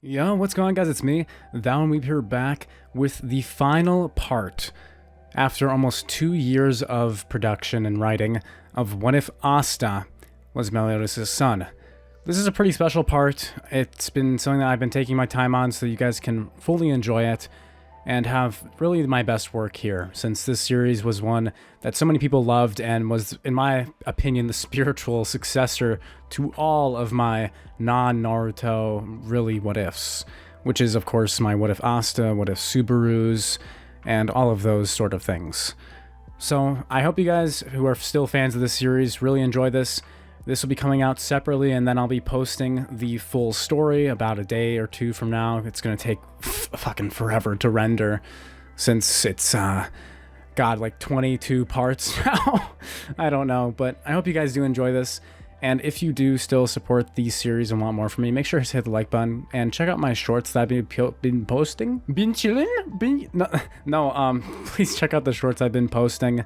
Yo, what's going on, guys? It's me, Weep here, back with the final part, after almost 2 years of production and writing, of What If Asta was Meliodas' son. This is a pretty special part. It's been something that I've been taking my time on so you guys can fully enjoy it and have really my best work here, since this series was one that so many people loved and was, in my opinion, the spiritual successor to all of my non-Naruto really what ifs, which is of course my what if Asta, what if Subarus, and all of those sort of things. So I hope you guys who are still fans of this series really enjoy this. This will be coming out separately, and then I'll be posting the full story about a day or two from now. It's going to take fucking forever to render, since it's, God, like 22 parts now. I don't know, but I hope you guys do enjoy this. And if you do still support these series and want more from me, make sure to hit the like button and check out my shorts that I've been posting. Been chilling? Please check out the shorts I've been posting.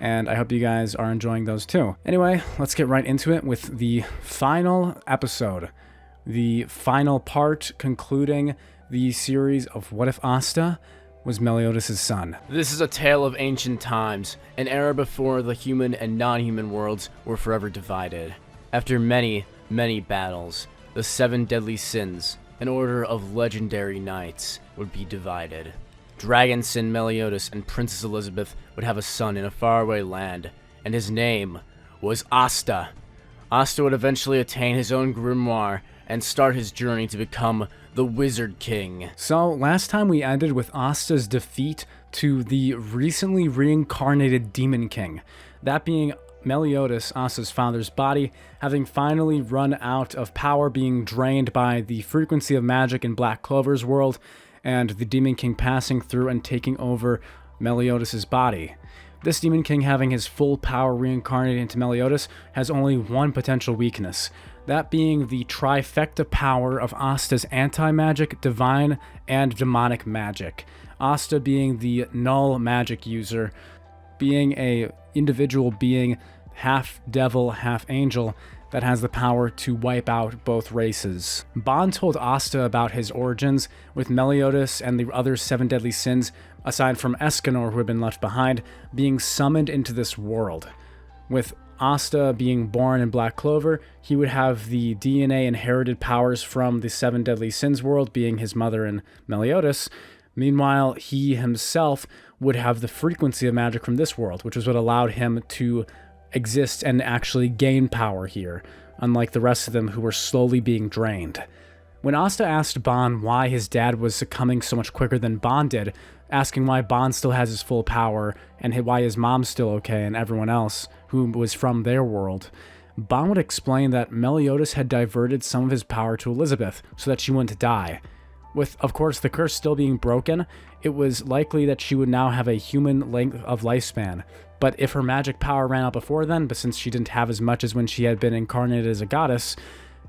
And I hope you guys are enjoying those too. Anyway, let's get right into it with the final episode. The final part concluding the series of What If Asta was Meliodas' son. This is a tale of ancient times, an era before the human and non-human worlds were forever divided. After many, many battles, the 7 deadly sins, an order of legendary knights, would be divided. Dragon Sin Meliodas and Princess Elizabeth would have a son in a faraway land, and his name was Asta. Asta would eventually attain his own grimoire and start his journey to become the Wizard King. So last time we ended with Asta's defeat to the recently reincarnated Demon King, that being Meliodas, Asta's father's body, having finally run out of power, being drained by the frequency of magic in Black Clover's world, and the Demon King passing through and taking over Meliodas' body. This Demon King, having his full power reincarnated into Meliodas, has only one potential weakness, that being the trifecta power of Asta's anti-magic, divine, and demonic magic. Asta being the null magic user, being a individual being, half devil, half angel, that has the power to wipe out both races. Ban told Asta about his origins, with Meliodas and the other 7 deadly sins, aside from Escanor who had been left behind, being summoned into this world. With Asta being born in Black Clover, he would have the DNA inherited powers from the 7 deadly sins world, being his mother and Meliodas. Meanwhile, he himself would have the frequency of magic from this world, which was what allowed him to exist and actually gain power here, unlike the rest of them who were slowly being drained. When Asta asked Ban why his dad was succumbing so much quicker than Ban did, asking why Ban still has his full power and why his mom's still okay and everyone else who was from their world, Ban would explain that Meliodas had diverted some of his power to Elizabeth so that she wouldn't die. With, of course, the curse still being broken, it was likely that she would now have a human length of lifespan. But if her magic power ran out before then, but since she didn't have as much as when she had been incarnated as a goddess,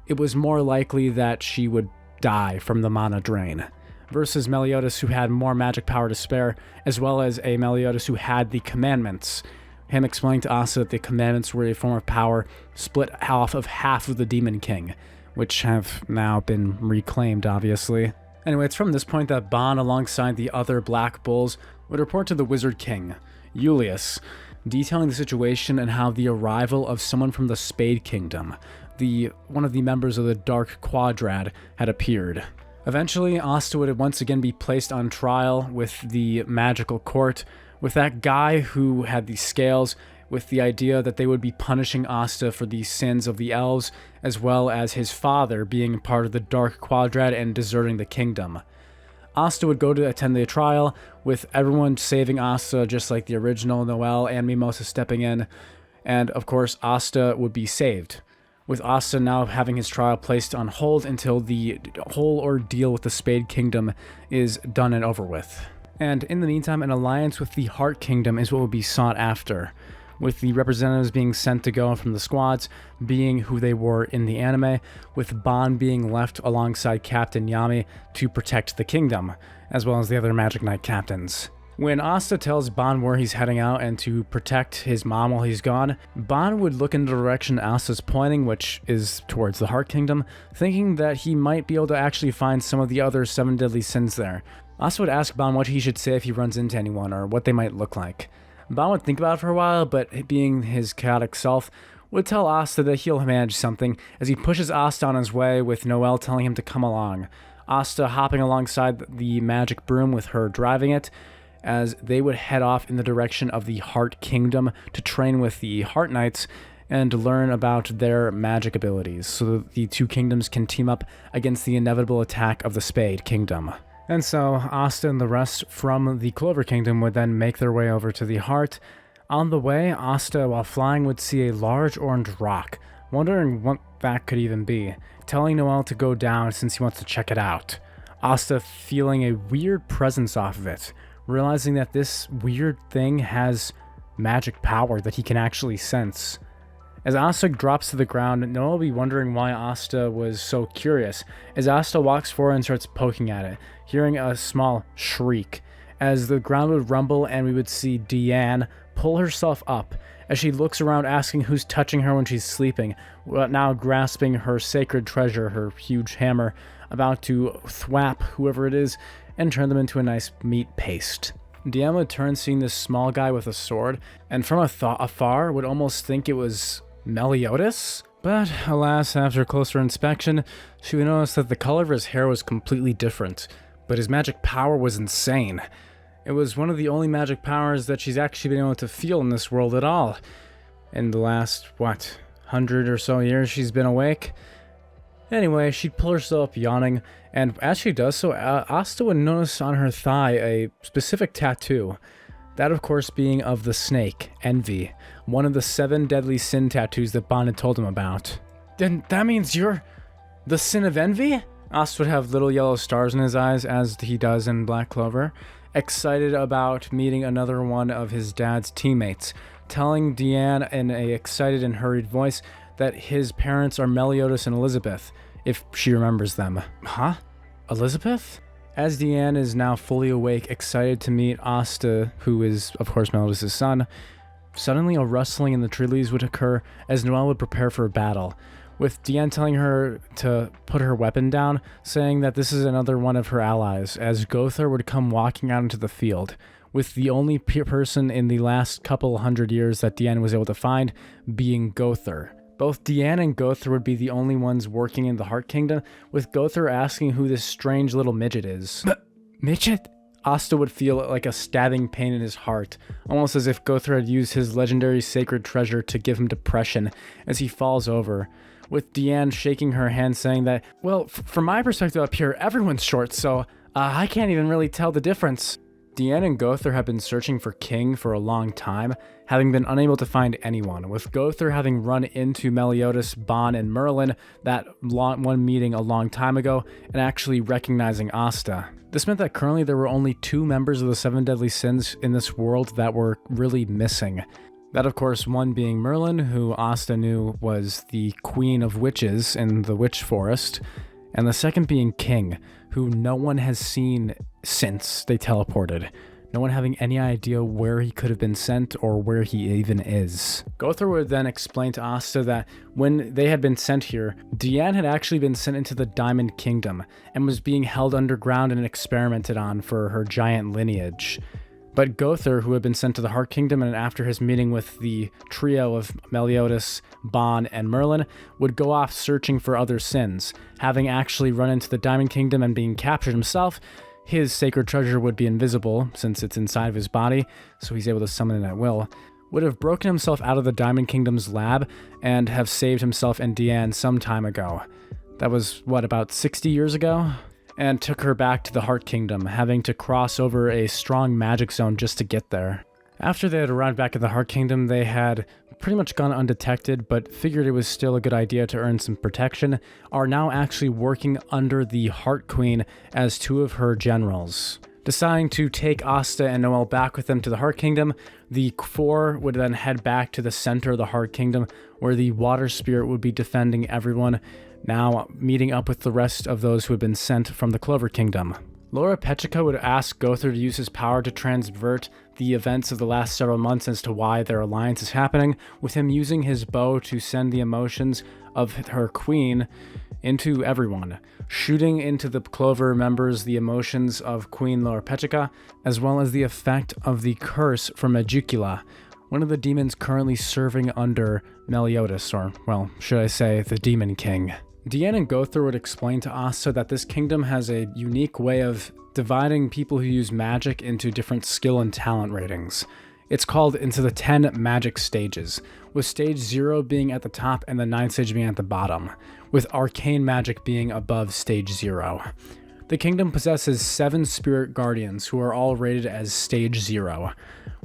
it was more likely that she would die from the mana drain. Versus Meliodas, who had more magic power to spare, as well as a Meliodas who had the commandments. Him explaining to Asta that the commandments were a form of power split off of half of the Demon King, which have now been reclaimed, obviously. Anyway, it's from this point that Ban, alongside the other Black Bulls, would report to the Wizard King, Julius, detailing the situation and how the arrival of someone from the Spade Kingdom, one of the members of the Dark Triad, had appeared. Eventually, Asta would once again be placed on trial with the magical court, with that guy who had the scales, with the idea that they would be punishing Asta for the sins of the elves, as well as his father being part of the Dark Triad and deserting the kingdom. Asta would go to attend the trial, with everyone saving Asta just like the original Noel and Mimosa stepping in, and of course Asta would be saved, with Asta now having his trial placed on hold until the whole ordeal with the Spade Kingdom is done and over with. And in the meantime, an alliance with the Heart Kingdom is what would be sought after, with the representatives being sent to go from the squads being who they were in the anime, with Ban being left alongside Captain Yami to protect the kingdom, as well as the other Magic Knight captains. When Asta tells Ban where he's heading out and to protect his mom while he's gone, Ban would look in the direction Asta's pointing, which is towards the Heart Kingdom, thinking that he might be able to actually find some of the other 7 deadly sins there. Asta would ask Ban what he should say if he runs into anyone, or what they might look like. Ban would think about it for a while, but being his chaotic self, would tell Asta that he'll manage something as he pushes Asta on his way with Noelle telling him to come along. Asta hopping alongside the magic broom with her driving it, as they would head off in the direction of the Heart Kingdom to train with the Heart Knights and learn about their magic abilities so that the 2 kingdoms can team up against the inevitable attack of the Spade Kingdom. And so Asta and the rest from the Clover Kingdom would then make their way over to the Heart. On the way, Asta, while flying, would see a large orange rock, wondering what that could even be, telling Noelle to go down since he wants to check it out. Asta feeling a weird presence off of it, realizing that this weird thing has magic power that he can actually sense. As Asta drops to the ground, Noelle will be wondering why Asta was so curious, as Asta walks forward and starts poking at it, hearing a small shriek, as the ground would rumble and we would see Deanne pull herself up, as she looks around asking who's touching her when she's sleeping, now grasping her sacred treasure, her huge hammer, about to thwap whoever it is and turn them into a nice meat paste. Deanne would turn seeing this small guy with a sword, and from afar would almost think it was Meliodas? But alas, after closer inspection, she would notice that the color of his hair was completely different, but his magic power was insane. It was one of the only magic powers that she's actually been able to feel in this world at all. In the last, 100 or so years she's been awake? Anyway, she'd pull herself up yawning, and as she does so, Asta would notice on her thigh a specific tattoo. That, of course, being of the snake, Envy, one of the 7 deadly sin tattoos that Ban had told him about. Then that means you're the sin of envy? Asta would have little yellow stars in his eyes, as he does in Black Clover, excited about meeting another one of his dad's teammates, telling Deanne in a excited and hurried voice that his parents are Meliodas and Elizabeth, if she remembers them. Huh? Elizabeth? As Deanne is now fully awake, excited to meet Asta, who is, of course, Meliodas' son, suddenly a rustling in the tree leaves would occur as Noelle would prepare for a battle, with Deanne telling her to put her weapon down, saying that this is another one of her allies, as Gother would come walking out into the field, with the only person in the last couple 100 years that Deanne was able to find being Gother. Both Deanne and Gother would be the only ones working in the Heart Kingdom, with Gother asking who this strange little midget is. Midget? Asta would feel like a stabbing pain in his heart, almost as if Gother had used his legendary sacred treasure to give him depression as he falls over, with Deanne shaking her hand saying that, well, from my perspective up here, everyone's short, so I can't even really tell the difference. Deanne and Gother have been searching for King for a long time, having been unable to find anyone, with Gother having run into Meliodas, Ban, and Merlin that one meeting a long time ago, and actually recognizing Asta. This meant that currently there were only 2 members of the 7 deadly sins in this world that were really missing. That, of course, one being Merlin, who Asta knew was the queen of witches in the witch forest, and the second being King, who no one has seen since they teleported. No one having any idea where he could have been sent or where he even is. Gother would then explain to Asta that when they had been sent here, Deanne had actually been sent into the Diamond Kingdom and was being held underground and experimented on for her giant lineage. But Gother, who had been sent to the Heart Kingdom, and after his meeting with the trio of Meliodas, Ban, and Merlin, would go off searching for other sins. Having actually run into the Diamond Kingdom and being captured himself, his sacred treasure would be invisible, since it's inside of his body, so he's able to summon it at will, would have broken himself out of the Diamond Kingdom's lab, and have saved himself and Deanne some time ago. That was, about 60 years ago? And took her back to the Heart Kingdom, having to cross over a strong magic zone just to get there. After they had arrived back at the Heart Kingdom, they had pretty much gone undetected, but figured it was still a good idea to earn some protection, are now actually working under the Heart Queen as 2 of her generals. Deciding to take Asta and Noelle back with them to the Heart Kingdom, the 4 would then head back to the center of the Heart Kingdom, where the Water Spirit would be defending everyone, now meeting up with the rest of those who had been sent from the Clover Kingdom. Laura Petrica would ask Gother to use his power to transvert the events of the last several months as to why their alliance is happening, with him using his bow to send the emotions of her queen into everyone, shooting into the Clover members the emotions of Queen Laura Petrica, as well as the effect of the curse from Magicula, one of the demons currently serving under Meliodas, or, well, should I say, the Demon King. Deanne and Gother would explain to Asta that this kingdom has a unique way of dividing people who use magic into different skill and talent ratings. It's called into the 10 magic stages, with stage 0 being at the top and the 9th stage being at the bottom, with arcane magic being above stage 0. The kingdom possesses 7 spirit guardians who are all rated as stage 0,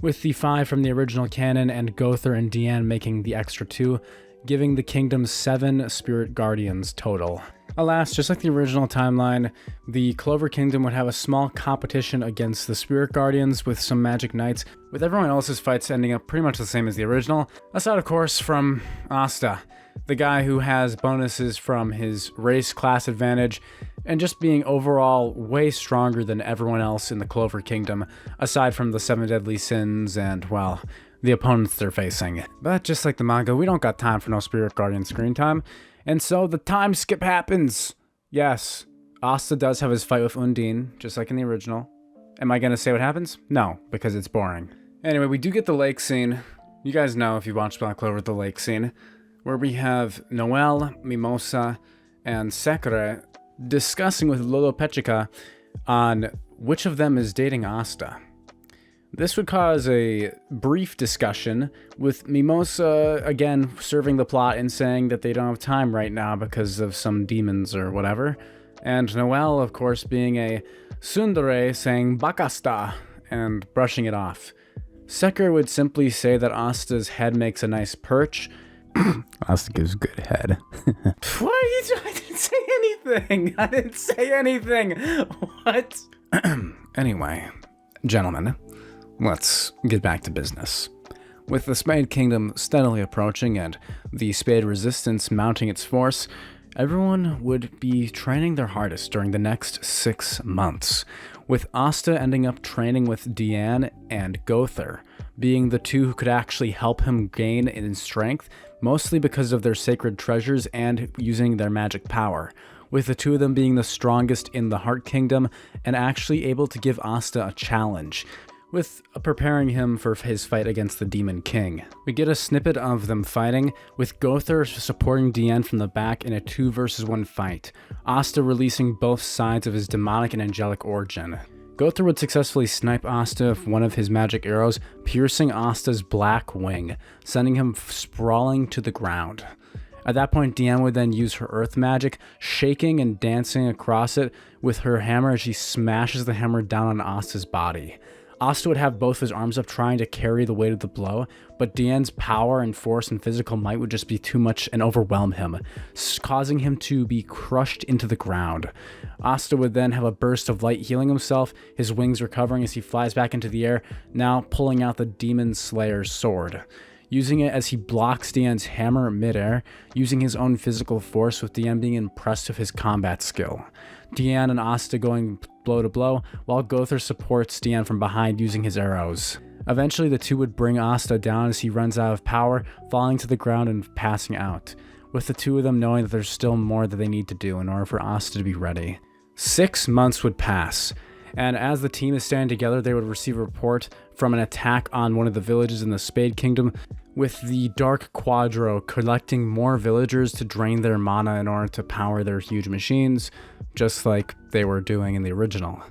with the 5 from the original canon and Gother and Deanne making the extra 2, giving the kingdom 7 spirit guardians total. Alas, just like the original timeline, the Clover Kingdom would have a small competition against the Spirit Guardians with some Magic Knights, with everyone else's fights ending up pretty much the same as the original, aside of course from Asta, the guy who has bonuses from his race class advantage, and just being overall way stronger than everyone else in the Clover Kingdom, aside from the 7 Deadly Sins and, well, the opponents they're facing. But just like the manga, we don't got time for no Spirit Guardian screen time. And so the time skip happens. Yes, Asta does have his fight with Undine, just like in the original. Am I gonna say what happens? No, because it's boring. Anyway, we do get the lake scene. You guys know if you watched Black Clover, the lake scene, where we have Noelle, Mimosa, and Sekre discussing with Lolo Petrica on which of them is dating Asta. This would cause a brief discussion, with Mimosa again serving the plot and saying that they don't have time right now because of some demons or whatever, and Noelle, of course, being a tsundere, saying bakasta and brushing it off. Sekre would simply say that Asta's head makes a nice perch. Asta gives good head. What are you doing? I didn't say anything. I didn't say anything. What? Anyway, gentlemen, let's get back to business. With the Spade Kingdom steadily approaching and the Spade Resistance mounting its force, everyone would be training their hardest during the next 6 months, with Asta ending up training with Deanne and Gother, being the two who could actually help him gain in strength, mostly because of their sacred treasures and using their magic power, with the two of them being the strongest in the Heart Kingdom and actually able to give Asta a challenge, with preparing him for his fight against the Demon King. We get a snippet of them fighting, with Gother supporting Deanne from the back in a 2 versus 1 fight, Asta releasing both sides of his demonic and angelic origin. Gother would successfully snipe Asta with one of his magic arrows, piercing Asta's black wing, sending him sprawling to the ground. At that point, Deanne would then use her earth magic, shaking and dancing across it with her hammer as she smashes the hammer down on Asta's body. Asta would have both his arms up trying to carry the weight of the blow, but Deanne's power and force and physical might would just be too much and overwhelm him, causing him to be crushed into the ground. Asta would then have a burst of light healing himself, his wings recovering as he flies back into the air, now pulling out the Demon Slayer's sword, using it as he blocks Deanne's hammer midair, using his own physical force, with Deanne being impressed with his combat skill. Deanne and Asta going blow to blow, while Gother supports Deanne from behind using his arrows. Eventually, the two would bring Asta down as he runs out of power, falling to the ground and passing out, with the two of them knowing that there's still more that they need to do in order for Asta to be ready. 6 months would pass, and as the team is standing together, they would receive a report from an attack on one of the villages in the Spade Kingdom, with the Dark Quadro collecting more villagers to drain their mana in order to power their huge machines, just like they were doing in the original.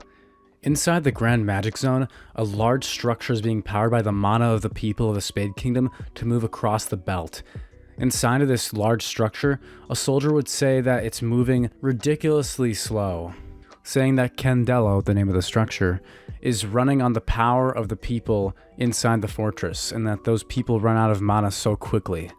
Inside the Grand Magic Zone, a large structure is being powered by the mana of the people of the Spade Kingdom to move across the belt. Inside of this large structure, a soldier would say that it's moving ridiculously slow, saying that Candelo, the name of the structure, is running on the power of the people inside the fortress, and that those people run out of mana so quickly.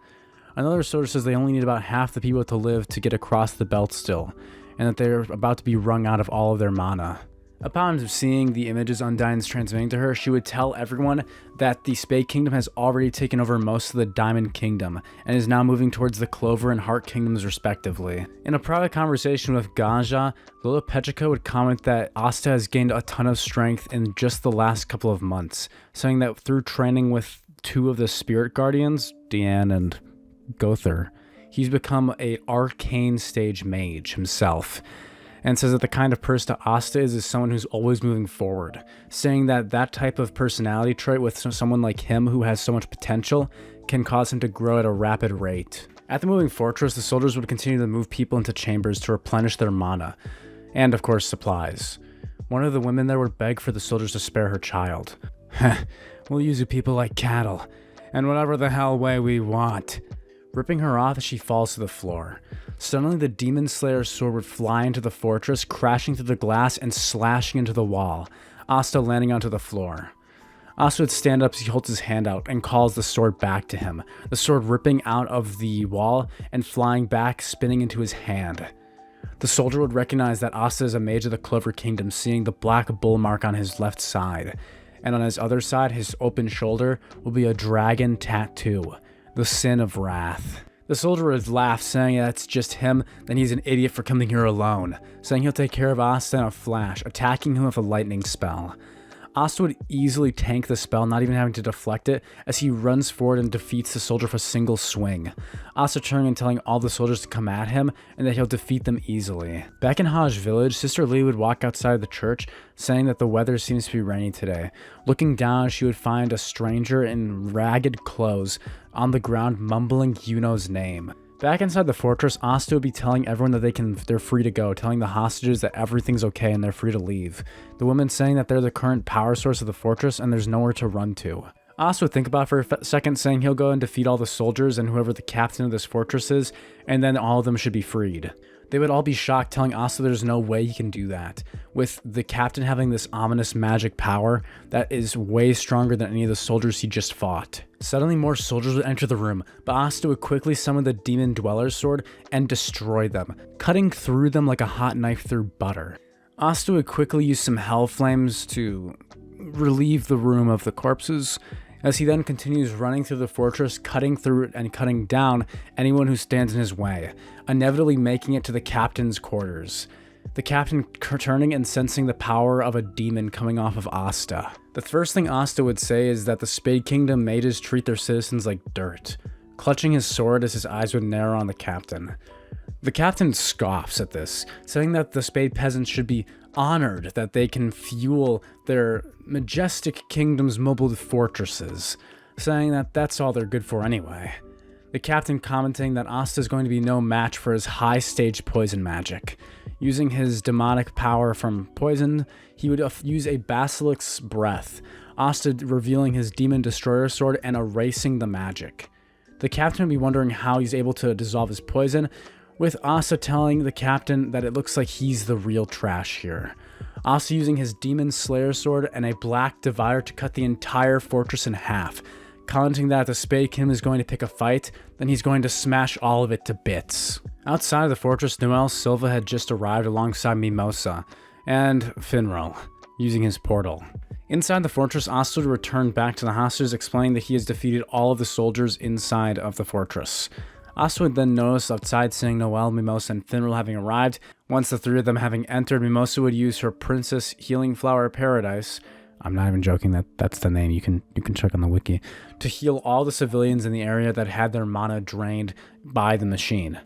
Another soldier says they only need about half the people to live to get across the belt still, and that they're about to be wrung out of all of their mana. Upon seeing the images Undyne's transmitting to her, she would tell everyone that the Spade Kingdom has already taken over most of the Diamond Kingdom and is now moving towards the Clover and Heart Kingdoms respectively. In a private conversation with Gaja, Lola Petrica would comment that Asta has gained a ton of strength in just the last couple of months, saying that through training with two of the Spirit Guardians, Deanne and Gother, he's become an arcane stage mage himself, and says that the kind of person Asta is someone who's always moving forward, saying that that type of personality trait with someone like him who has so much potential can cause him to grow at a rapid rate. At the moving fortress, the soldiers would continue to move people into chambers to replenish their mana, and of course supplies. One of the women there would beg for the soldiers to spare her child. We'll use you people like cattle, and whatever the hell way we want. Ripping her off as she falls to the floor. Suddenly, the Demon Slayer's sword would fly into the fortress, crashing through the glass and slashing into the wall, Asta landing onto the floor. Asta would stand up as he holds his hand out and calls the sword back to him, the sword ripping out of the wall and flying back, spinning into his hand. The soldier would recognize that Asta is a mage of the Clover Kingdom, seeing the black bull mark on his left side, and on his other side, his open shoulder, will be a dragon tattoo, the Sin of Wrath. The soldier would laugh, saying that's just him, then he's an idiot for coming here alone, saying he'll take care of Asta in a flash, attacking him with a lightning spell. Asta would easily tank the spell, not even having to deflect it, as he runs forward and defeats the soldier with a single swing. Asta turning and telling all the soldiers to come at him, and that he'll defeat them easily. Back in Hajj village, Sister Lee would walk outside the church, saying that the weather seems to be rainy today. Looking down, she would find a stranger in ragged clothes on the ground mumbling Yuno's name. Back inside the fortress, Asta would be telling everyone that they're free to go, telling the hostages that everything's okay and they're free to leave. The women saying that they're the current power source of the fortress and there's nowhere to run to. Asta would think about it for a second, saying he'll go and defeat all the soldiers and whoever the captain of this fortress is, and then all of them should be freed. They would all be shocked, telling Asta there's no way he can do that, with the captain having this ominous magic power that is way stronger than any of the soldiers he just fought. Suddenly more soldiers would enter the room, but Asta would quickly summon the Demon Dweller's sword and destroy them, cutting through them like a hot knife through butter. Asta would quickly use some hell flames to relieve the room of the corpses, as he then continues running through the fortress, cutting through it and cutting down anyone who stands in his way, inevitably making it to the captain's quarters. The captain turning and sensing the power of a demon coming off of Asta. The first thing Asta would say is that the Spade Kingdom mages treat their citizens like dirt, clutching his sword as his eyes would narrow on the captain. The captain scoffs at this, saying that the Spade peasants should be honored that they can fuel their majestic kingdom's mobile fortresses, saying that that's all they're good for anyway. The captain commenting that Asta is going to be no match for his high stage poison magic. Using his demonic power from poison, he would use a basilisk's breath, Asta revealing his demon destroyer sword and erasing the magic. The captain would be wondering how he's able to dissolve his poison, with Asta telling the captain that it looks like he's the real trash here. Asta using his Demon Slayer sword and a black divider to cut the entire fortress in half, commenting that if the Spade Kingdom is going to pick a fight, then he's going to smash all of it to bits. Outside of the fortress, Noel Silva had just arrived alongside Mimosa and Finral, using his portal. Inside the fortress, Asta would return back to the hostages, explaining that he has defeated all of the soldiers inside of the fortress. Asta would then notice outside seeing Noel, Mimosa, and Finral having arrived. Once the three of them having entered, Mimosa would use her Princess Healing Flower Paradise, I'm not even joking, that's the name, you can check on the wiki, to heal all the civilians in the area that had their mana drained by the machine.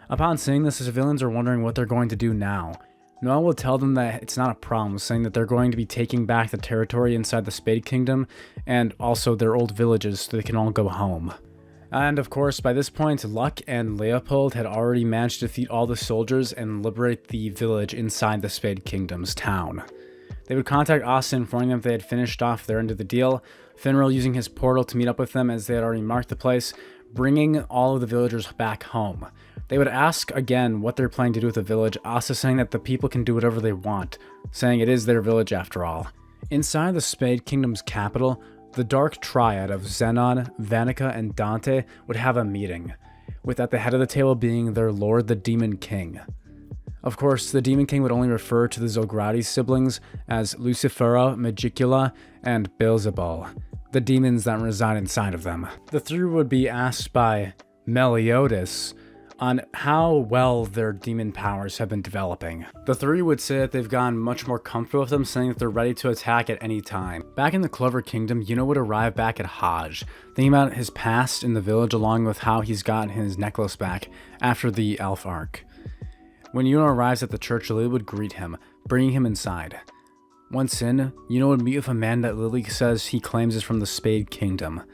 Upon seeing this, the civilians are wondering what they're going to do now. Noel will tell them that it's not a problem, saying that they're going to be taking back the territory inside the Spade Kingdom, and also their old villages so they can all go home. And of course, by this point, Luck and Leopold had already managed to defeat all the soldiers and liberate the village inside the Spade Kingdom's town. They would contact Asta, informing them they had finished off their end of the deal, Finral using his portal to meet up with them as they had already marked the place, bringing all of the villagers back home. They would ask again what they're planning to do with the village, Asta saying that the people can do whatever they want, saying it is their village after all. Inside the Spade Kingdom's capital, the Dark Triad of Zenon, Vanica, and Dante would have a meeting, with at the head of the table being their lord, the Demon King. Of course, the Demon King would only refer to the Zograti siblings as Lucifera, Magicula, and Beelzebul, the demons that reside inside of them. The three would be asked by Meliodas on how well their demon powers have been developing. The three would say that they've gotten much more comfortable with them, saying that they're ready to attack at any time. Back in the Clover Kingdom, Yuno would arrive back at Hajj, thinking about his past in the village along with how he's gotten his necklace back after the Elf Arc. When Yuno arrives at the church, Lily would greet him, bringing him inside. Once in, Yuno would meet with a man that Lily says he claims is from the Spade Kingdom.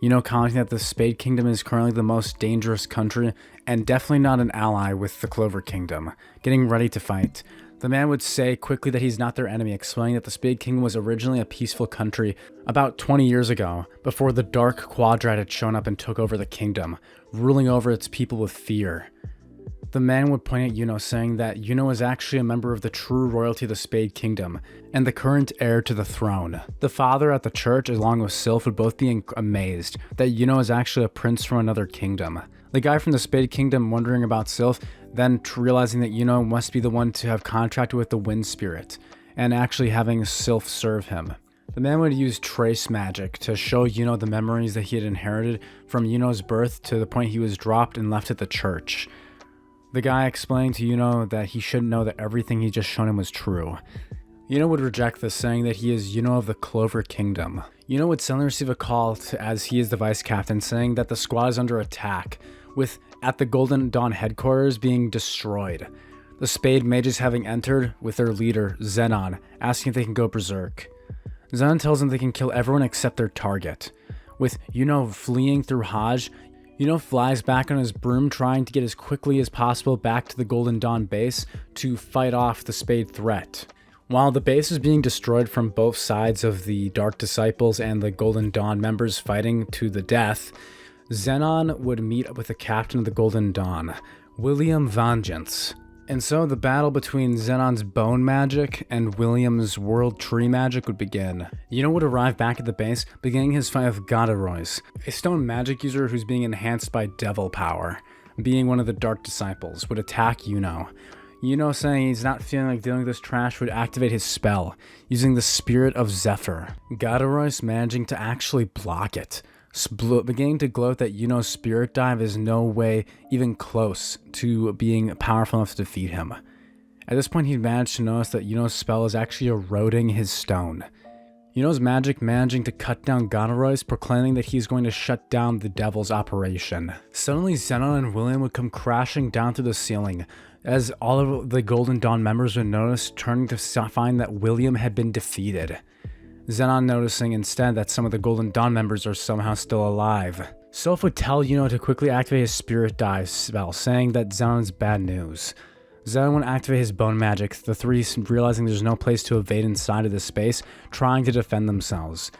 Yuno commenting that the Spade Kingdom is currently the most dangerous country and definitely not an ally with the Clover Kingdom, getting ready to fight. The man would say quickly that he's not their enemy, explaining that the Spade Kingdom was originally a peaceful country about 20 years ago, before the Dark Quadrant had shown up and took over the kingdom, ruling over its people with fear. The man would point at Yuno, saying that Yuno is actually a member of the true royalty of the Spade Kingdom, and the current heir to the throne. The father at the church, along with Sylph, would both be amazed that Yuno is actually a prince from another kingdom. The guy from the Spade Kingdom wondering about Sylph, then realizing that Yuno must be the one to have contracted with the Wind Spirit, and actually having Sylph serve him. The man would use trace magic to show Yuno the memories that he had inherited from Yuno's birth to the point he was dropped and left at the church. The guy explained to Yuno that he should know that everything he just shown him was true. Yuno would reject this, saying that he is Yuno of the Clover Kingdom. Yuno would suddenly receive a call as he is the vice captain, saying that the squad is under attack, with at the Golden Dawn headquarters being destroyed. The Spade Mages having entered with their leader, Zenon, asking if they can go berserk. Zenon tells them they can kill everyone except their target. With Yuno fleeing through Hajj, Yuno flies back on his broom, trying to get as quickly as possible back to the Golden Dawn base to fight off the Spade threat. While the base is being destroyed from both sides of the Dark Disciples and the Golden Dawn members fighting to the death, Zenon would meet with the captain of the Golden Dawn, William Vengeance. And so the battle between Zenon's bone magic and William's world tree magic would begin. Yuno would arrive back at the base, beginning his fight with Gadarois, a stone magic user who's being enhanced by devil power. Being one of the Dark Disciples, would attack Yuno. Yuno, saying he's not feeling like dealing with this trash, would activate his spell, using the Spirit of Zephyr. Gadarois managing to actually block it, beginning to gloat that Yuno's Spirit Dive is no way even close to being powerful enough to defeat him. At this point, he managed to notice that Yuno's spell is actually eroding his stone. Yuno's magic managing to cut down Gadarois, proclaiming that he's going to shut down the devil's operation. Suddenly, Zenon and William would come crashing down through the ceiling, as all of the Golden Dawn members would notice, turning to find that William had been defeated. Zenon noticing instead that some of the Golden Dawn members are somehow still alive. Sylph would tell Yuno to quickly activate his Spirit Dive spell, saying that Zenon's bad news. Zenon would activate his bone magic, the three realizing there's no place to evade inside of this space, trying to defend themselves.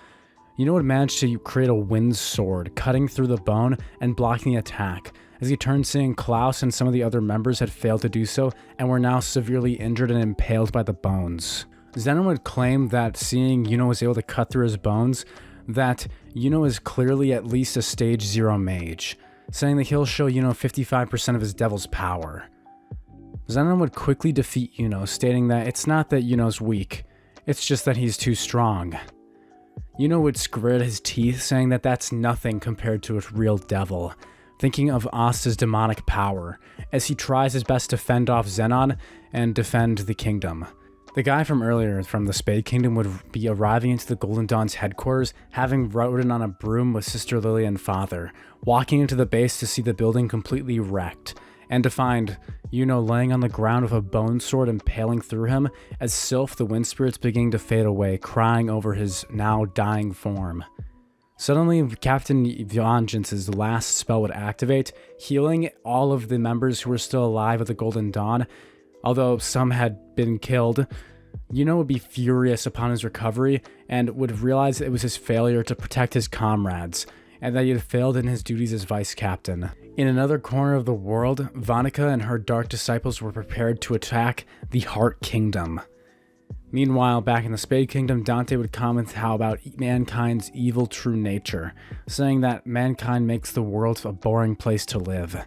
Yuno would manage to create a wind sword, cutting through the bone and blocking the attack, as he turned, seeing Klaus and some of the other members had failed to do so and were now severely injured and impaled by the bones. Zenon would claim that seeing Yuno was able to cut through his bones, that Yuno is clearly at least a stage 0 mage, saying that he'll show Yuno 55% of his devil's power. Zenon would quickly defeat Yuno, stating that it's not that Yuno's weak, it's just that he's too strong. Yuno would grit his teeth, saying that that's nothing compared to a real devil, thinking of Asta's demonic power, as he tries his best to fend off Zenon and defend the kingdom. The guy from earlier from the Spade Kingdom would be arriving into the Golden Dawn's headquarters, having ridden on a broom with Sister Lily and Father, walking into the base to see the building completely wrecked, and to find Yuno laying on the ground with a bone sword impaling through him, as Sylph, the wind spirit's beginning to fade away, crying over his now dying form. Suddenly, Captain Vengeance's last spell would activate, healing all of the members who were still alive at the Golden Dawn. Although some had been killed, Yuno would be furious upon his recovery and would realize it was his failure to protect his comrades, and that he had failed in his duties as vice captain. In another corner of the world, Vanica and her Dark Disciples were prepared to attack the Heart Kingdom. Meanwhile, back in the Spade Kingdom, Dante would comment how about mankind's evil true nature, saying that mankind makes the world a boring place to live.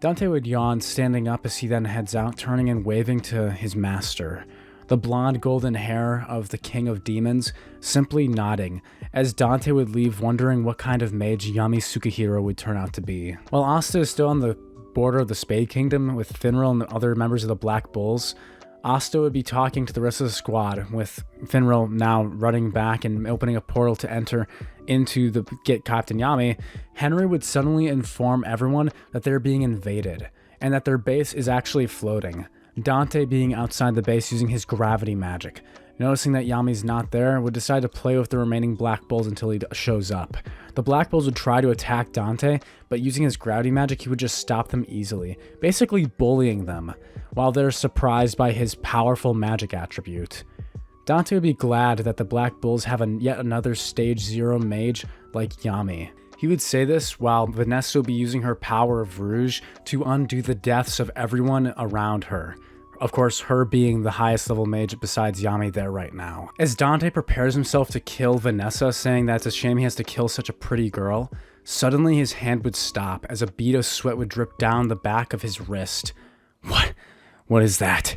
Dante would yawn, standing up as he then heads out, turning and waving to his master. The blonde golden hair of the king of demons simply nodding, as Dante would leave wondering what kind of mage Yami Sukahiro would turn out to be. While Asta is still on the border of the Spade Kingdom with Finral and the other members of the Black Bulls, Asta would be talking to the rest of the squad, with Finral now running back and opening a portal to enter into the get Captain Yami. Henry would suddenly inform everyone that they're being invaded, and that their base is actually floating. Dante, being outside the base using his gravity magic, noticing that Yami's not there, would decide to play with the remaining Black Bulls until he shows up. The Black Bulls would try to attack Dante, but using his gravity magic, he would just stop them easily, basically bullying them, while they're surprised by his powerful magic attribute. Dante would be glad that the Black Bulls have yet another Stage 0 mage like Yami. He would say this while Vanessa would be using her power of Rouge to undo the deaths of everyone around her. Of course, her being the highest level mage besides Yami there right now. As Dante prepares himself to kill Vanessa, saying that it's a shame he has to kill such a pretty girl, suddenly his hand would stop as a bead of sweat would drip down the back of his wrist. What is that?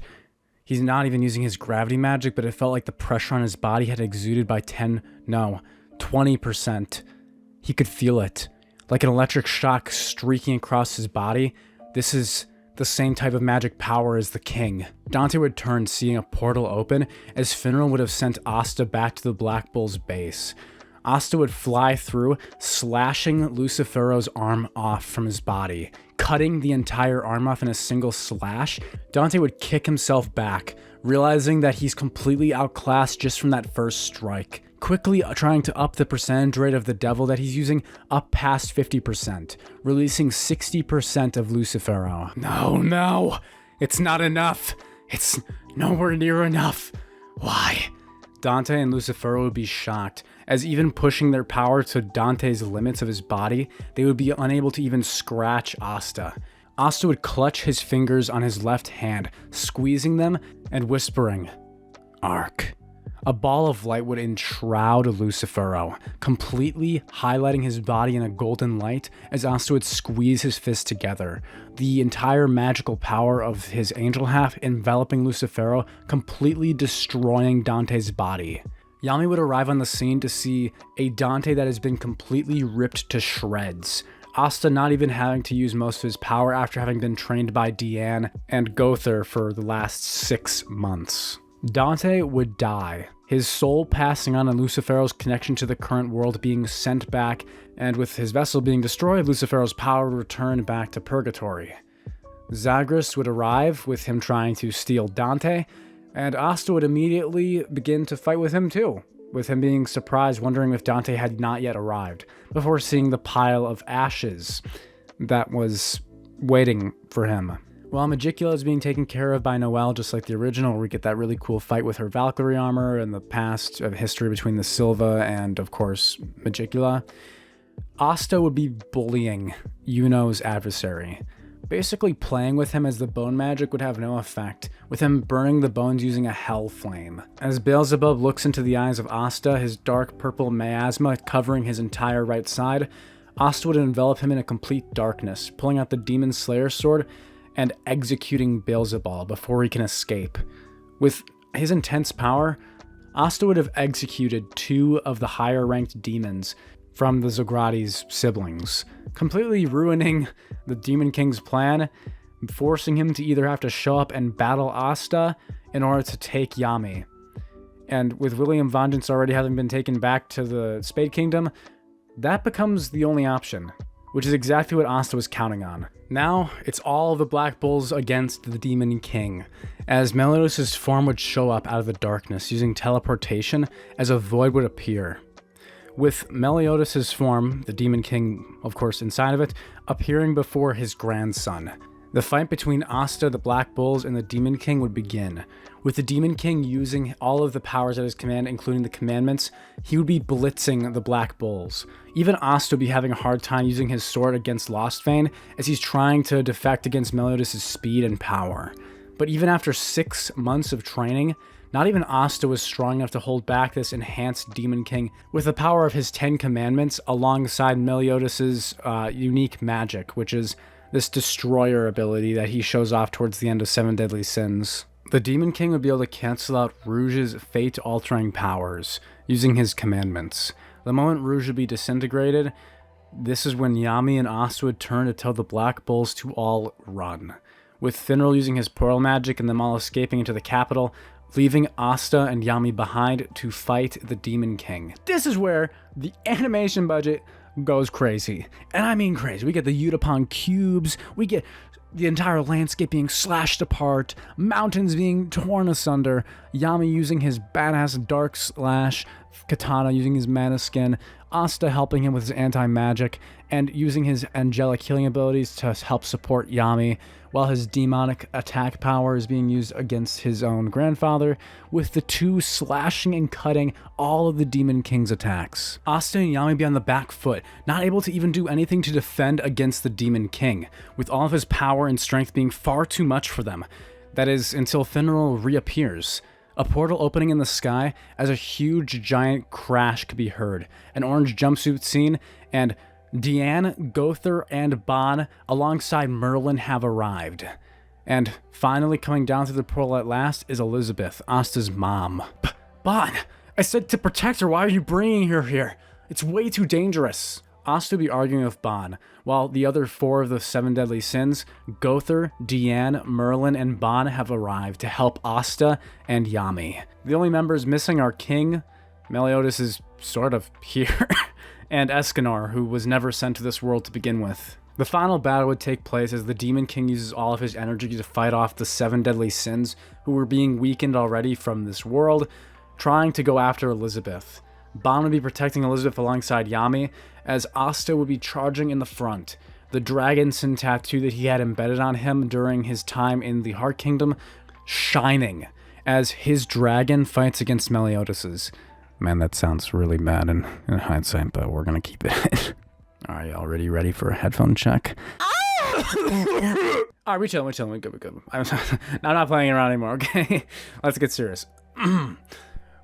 He's not even using his gravity magic, but it felt like the pressure on his body had exuded by 20%. He could feel it, like an electric shock streaking across his body. This is the same type of magic power as the king. Dante would turn, seeing a portal open, as Finral would have sent Asta back to the Black Bull's base. Asta would fly through, slashing Lucifero's arm off from his body, cutting the entire arm off in a single slash. Dante would kick himself back, realizing that he's completely outclassed just from that first strike. Quickly trying to up the percentage rate of the devil that he's using up past 50%, releasing 60% of Lucifero. No, it's not enough. It's nowhere near enough. Why? Dante and Lucifero would be shocked, as even pushing their power to Dante's limits of his body, they would be unable to even scratch Asta. Asta would clutch his fingers on his left hand, squeezing them and whispering, "Arc." A ball of light would enshroud Lucifero, completely highlighting his body in a golden light as Asta would squeeze his fists together, the entire magical power of his angel half enveloping Lucifero, completely destroying Dante's body. Yami would arrive on the scene to see a Dante that has been completely ripped to shreds. Asta not even having to use most of his power after having been trained by Deanne and Gother for the last 6 months. Dante would die, his soul passing on and Lucifero's connection to the current world being sent back, and with his vessel being destroyed, Lucifero's power would return back to Purgatory. Zagreus would arrive, with him trying to steal Dante, and Asta would immediately begin to fight with him too, with him being surprised, wondering if Dante had not yet arrived, before seeing the pile of ashes that was waiting for him. While Magicula is being taken care of by Noelle, just like the original, we get that really cool fight with her Valkyrie armor and the past of history between the Silva and, of course, Magicula. Asta would be bullying Yuno's adversary, basically playing with him as the bone magic would have no effect, with him burning the bones using a hell flame. As Beelzebub looks into the eyes of Asta, his dark purple miasma covering his entire right side, Asta would envelop him in a complete darkness, pulling out the Demon Slayer sword and executing Beelzebub before he can escape. With his intense power, Asta would have executed 2 of the higher-ranked demons from the Zograti's siblings, completely ruining the Demon King's plan, forcing him to either have to show up and battle Asta in order to take Yami. And with William Vengeance already having been taken back to the Spade Kingdom, that becomes the only option, which is exactly what Asta was counting on. Now, it's all the Black Bulls against the Demon King, as Meliodas' form would show up out of the darkness using teleportation as a void would appear. With Meliodas' form, the Demon King, of course, inside of it, appearing before his grandson. The fight between Asta, the Black Bulls, and the Demon King would begin, with the Demon King using all of the powers at his command, including the commandments. He would be blitzing the Black Bulls. Even Asta would be having a hard time using his sword against Lostfane, as he's trying to defect against Meliodas' speed and power. But even after 6 months of training, not even Asta was strong enough to hold back this enhanced Demon King with the power of his 10 commandments alongside Meliodas' unique magic, which is this destroyer ability that he shows off towards the end of Seven Deadly Sins. The Demon King would be able to cancel out Rouge's fate-altering powers using his commandments. The moment Rouge would be disintegrated, this is when Yami and Asta would turn to tell the Black Bulls to all run, with Finral using his portal magic and them all escaping into the capital, leaving Asta and Yami behind to fight the Demon King. This is where the animation budget goes crazy. And I mean crazy. We get the Utapon cubes, we get the entire landscape being slashed apart, mountains being torn asunder, Yami using his badass dark slash katana, using his mana skin, Asta helping him with his anti-magic, and using his angelic healing abilities to help support Yami, while his demonic attack power is being used against his own grandfather, with the two slashing and cutting all of the Demon King's attacks. Asta and Yami be on the back foot, not able to even do anything to defend against the Demon King, with all of his power and strength being far too much for them. That is, until Finral reappears. A portal opening in the sky as a huge giant crash could be heard, an orange jumpsuit scene, and Deanne, Gother, and Bon, alongside Merlin, have arrived. And finally coming down through the portal at last is Elizabeth, Asta's mom. Bon, I said to protect her, why are you bringing her here? It's way too dangerous. Asta would be arguing with Bon, while the other four of the Seven Deadly Sins, Gother, Deanne, Merlin, and Bon, have arrived to help Asta and Yami. The only members missing are King, Meliodas is sort of here, and Escanor, who was never sent to this world to begin with. The final battle would take place as the Demon King uses all of his energy to fight off the Seven Deadly Sins, who were being weakened already from this world, trying to go after Elizabeth. Bon would be protecting Elizabeth alongside Yami, as Asta would be charging in the front. The Dragon Sin tattoo that he had embedded on him during his time in the Heart Kingdom, shining, as his dragon fights against Meliodas's. Man, that sounds really bad in hindsight, but we're gonna keep it. Alright, y'all ready for a headphone check? Alright, we chilling, we good. I'm not playing around anymore, okay? Let's get serious.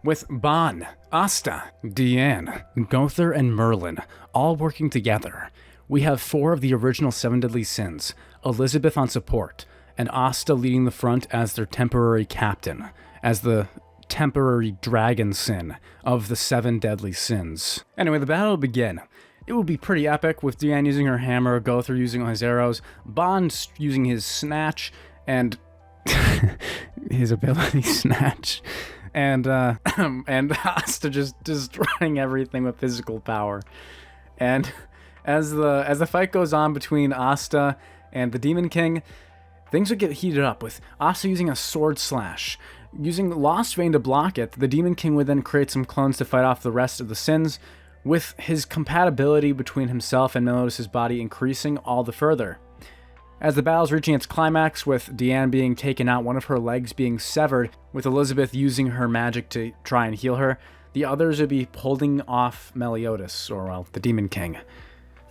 With Bon, Asta, Deanne, Gother, and Merlin all working together, we have four of the original Seven Deadly Sins, Elizabeth on support, and Asta leading the front as their temporary captain, as the temporary dragon sin of the Seven Deadly Sins. Anyway, the battle will begin. It will be pretty epic, with Deanne using her hammer, Gother using his arrows, Bond using his snatch, and his ability snatch, and Asta just destroying everything with physical power. And as the fight goes on between Asta and the Demon King, things would get heated up, with Asta using a sword slash. Using Lost Vein to block it, the Demon King would then create some clones to fight off the rest of the Sins, with his compatibility between himself and Meliodas' body increasing all the further. As the battle's reaching its climax, with Deanne being taken out, one of her legs being severed, with Elizabeth using her magic to try and heal her, the others would be holding off Meliodas, or well, the Demon King.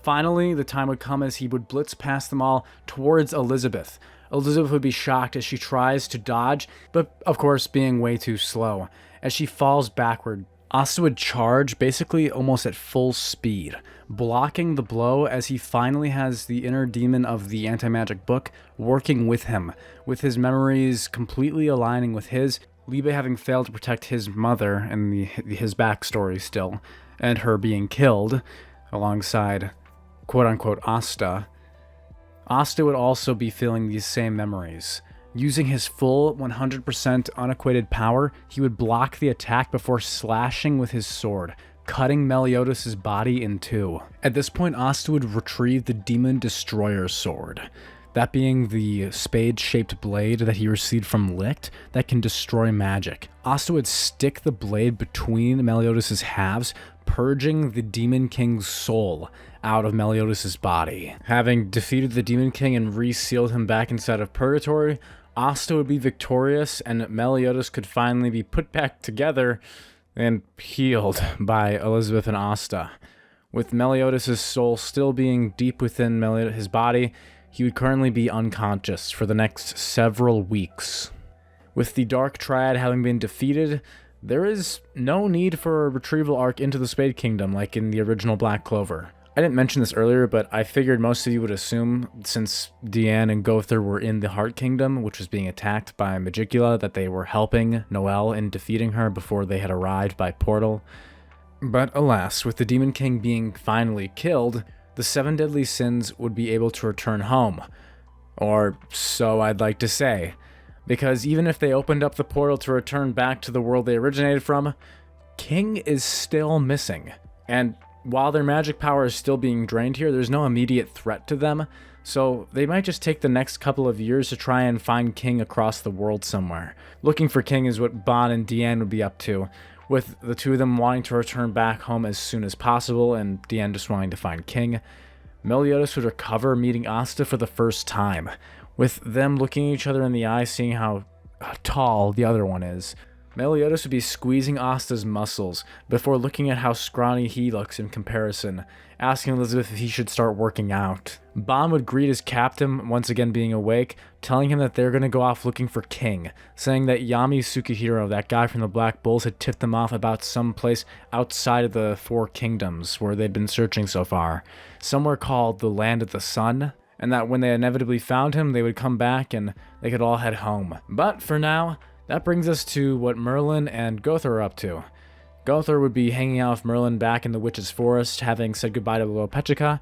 Finally, the time would come as he would blitz past them all towards Elizabeth. Elizabeth would be shocked as she tries to dodge, but of course being way too slow. As she falls backward, Asta would charge basically almost at full speed, blocking the blow as he finally has the inner demon of the anti-magic book working with him, with his memories completely aligning with his, Liebe having failed to protect his mother and his backstory still, and her being killed alongside quote-unquote Asta. Asta would also be feeling these same memories. Using his full 100% unequated power, he would block the attack before slashing with his sword, cutting Meliodas' body in two. At this point, Asta would retrieve the Demon Destroyer sword, that being the spade-shaped blade that he received from Licht that can destroy magic. Asta would stick the blade between Meliodas' halves, purging the Demon King's soul out of Meliodas' body. Having defeated the Demon King and resealed him back inside of Purgatory, Asta would be victorious, and Meliodas could finally be put back together and healed by Elizabeth and Asta. With Meliodas' soul still being deep within his body, he would currently be unconscious for the next several weeks. With the Dark Triad having been defeated, there is no need for a retrieval arc into the Spade Kingdom like in the original Black Clover. I didn't mention this earlier, but I figured most of you would assume, since Deanne and Gother were in the Heart Kingdom, which was being attacked by Magicula, that they were helping Noelle in defeating her before they had arrived by portal. But alas, with the Demon King being finally killed, the 7 Deadly Sins would be able to return home. Or so I'd like to say. Because even if they opened up the portal to return back to the world they originated from, King is still missing. And while their magic power is still being drained here, there's no immediate threat to them, so they might just take the next couple of years to try and find King across the world somewhere. Looking for King is what Bon and Deanne would be up to, with the two of them wanting to return back home as soon as possible, and Deanne just wanting to find King. Meliodas would recover meeting Asta for the first time, with them looking each other in the eye, seeing how tall the other one is. Meliodas would be squeezing Asta's muscles before looking at how scrawny he looks in comparison, asking Elizabeth if he should start working out. Bon would greet his captain, once again being awake, telling him that they're going to go off looking for King, saying that Yami Tsukihiro, that guy from the Black Bulls, had tipped them off about some place outside of the 4 kingdoms where they'd been searching so far, somewhere called the Land of the Sun, and that when they inevitably found him, they would come back and they could all head home. But for now, that brings us to what Merlin and Gother are up to. Gother would be hanging out with Merlin back in the Witch's Forest, having said goodbye to Little Petrica.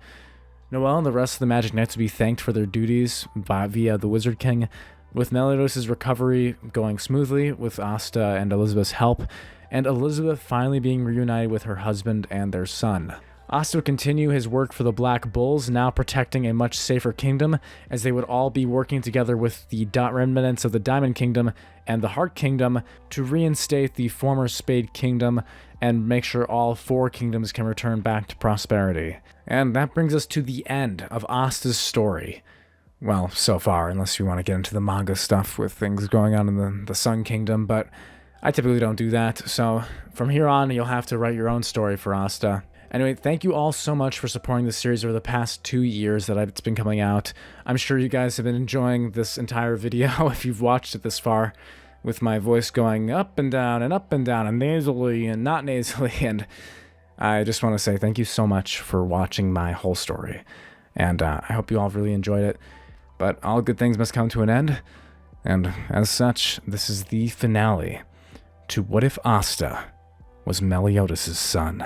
Noelle and the rest of the Magic Knights would be thanked for their duties via the Wizard King, with Meliodas' recovery going smoothly with Asta and Elizabeth's help, and Elizabeth finally being reunited with her husband and their son. Asta would continue his work for the Black Bulls, now protecting a much safer kingdom, as they would all be working together with the remnants of the Diamond Kingdom and the Heart Kingdom to reinstate the former Spade Kingdom and make sure all 4 kingdoms can return back to prosperity. And that brings us to the end of Asta's story. Well, so far, unless you want to get into the manga stuff with things going on in the Sun Kingdom, but I typically don't do that, so from here on, you'll have to write your own story for Asta. Anyway, thank you all so much for supporting this series over the past 2 years that it's been coming out. I'm sure you guys have been enjoying this entire video if you've watched it this far, with my voice going up and down and nasally and not nasally, and I just want to say thank you so much for watching my whole story, and I hope you all really enjoyed it. But all good things must come to an end, and as such, this is the finale to What If Asta Was Meliodas' Son.